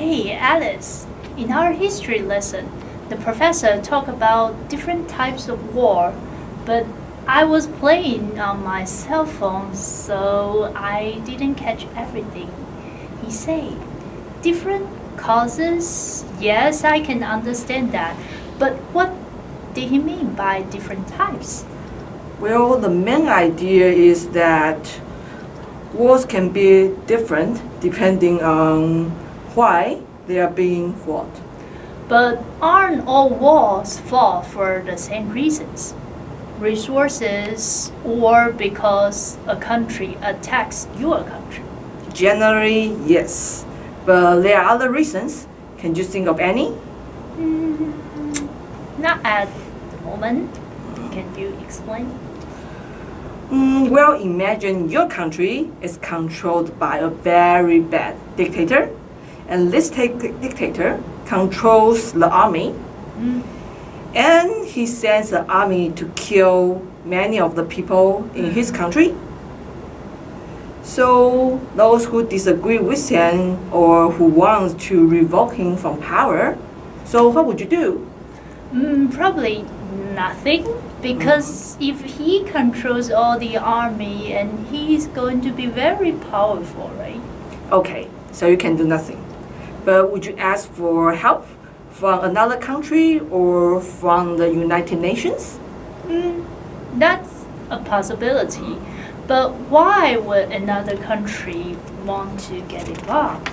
Hey Alice, in our history lesson, the professor talked about different types of war, but I was playing on my cell phone, so I didn't catch everything. He said, different causes? Yes, I can understand that, but what did he mean by different types? Well, the main idea is that wars can be different depending on why they are being fought. But aren't all wars fought for the same reasons? Resources or because a country attacks your country? Generally, yes. But there are other reasons. Can you think of any? Not at the moment. Can you explain? Well, imagine your country is controlled by a very bad dictator, and this dictator controls the army, and he sends the army to kill many of the people in his country. So those who disagree with him or who want to revoke him from power, so what would you do? Probably nothing, because if he controls all the army and he's going to be very powerful, right? Okay, so you can do nothing. But would you ask for help from another country or from the United Nations? That's a possibility. But why would another country want to get involved?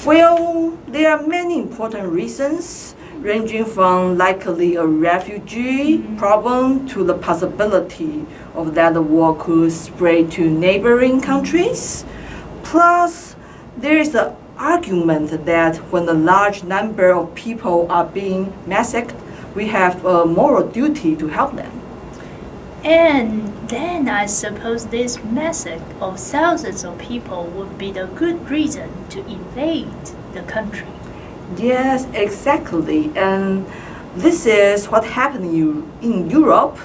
Well, there are many important reasons, ranging from likely a refugee problem to the possibility of that the war could spread to neighboring countries. Plus, there is the argument that when a large number of people are being massacred, we have a moral duty to help them. And then I suppose this massacre of thousands of people would be the good reason to invade the country. Yes, exactly. And this is what happened in Europe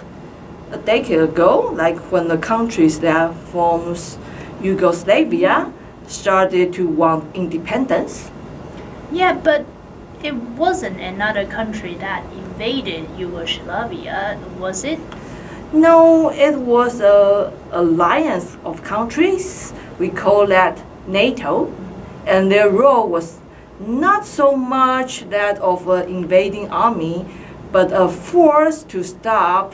a decade ago, like when the countries that forms Yugoslavia started to want independence. Yeah, but it wasn't another country that invaded Yugoslavia, was it? No, it was an alliance of countries. We call that NATO. And their role was not so much that of an invading army, but a force to stop,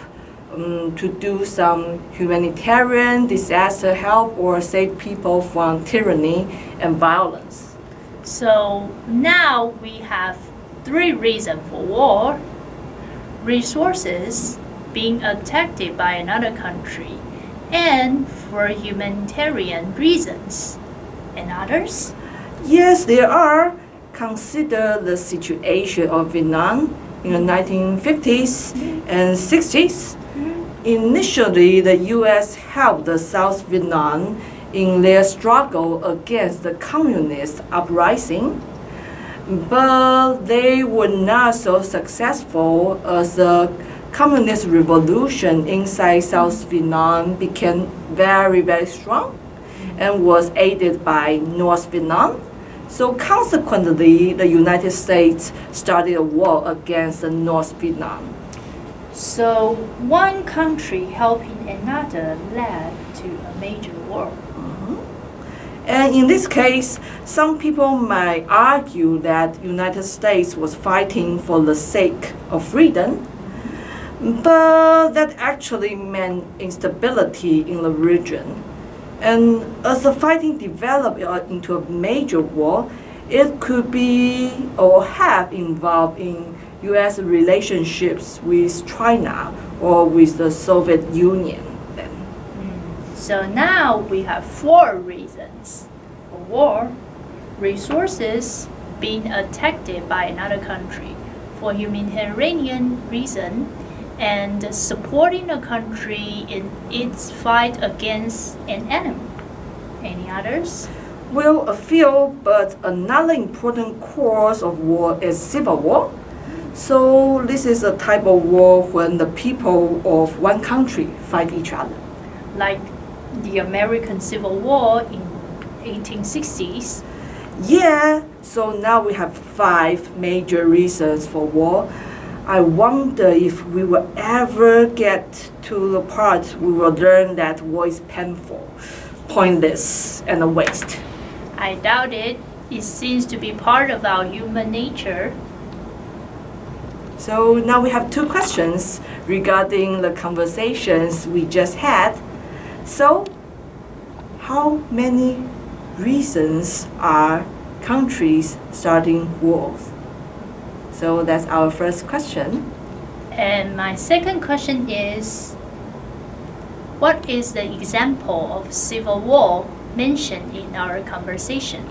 to do some humanitarian disaster help or save people from tyranny and violence. So now we have three reasons for war: resources, being attacked by another country, and for humanitarian reasons. And others? Yes, there are. Consider the situation of Vietnam in the 1950s and 60s. Initially, the U.S. helped the South Vietnam in their struggle against the communist uprising, but they were not so successful as the communist revolution inside South Vietnam became very, very strong and was aided by North Vietnam. So consequently, the United States started a war against the North Vietnam. So one country helping another led to a major war. And in this case, some people might argue that the United States was fighting for the sake of freedom, but that actually meant instability in the region. And as the fighting developed into a major war, it could be or have involved in U.S. relationships with China or with the Soviet Union then. So now we have four reasons for war: resources, being attacked by another country, for humanitarian reason, and supporting a country in its fight against an enemy. Any others? Well, a few, but another important cause of war is civil war. So this is a type of war when the people of one country fight each other. Like the American Civil War in 1860s. Yeah, so now we have 5 major reasons for war. I wonder if we will ever get to the part we will learn that war is painful, pointless, and a waste. I doubt it. It seems to be part of our human nature. So now we have 2 questions regarding the conversations we just had. So, how many reasons are countries starting wars? So that's our first question. And my second question is, what is the example of civil war mentioned in our conversation?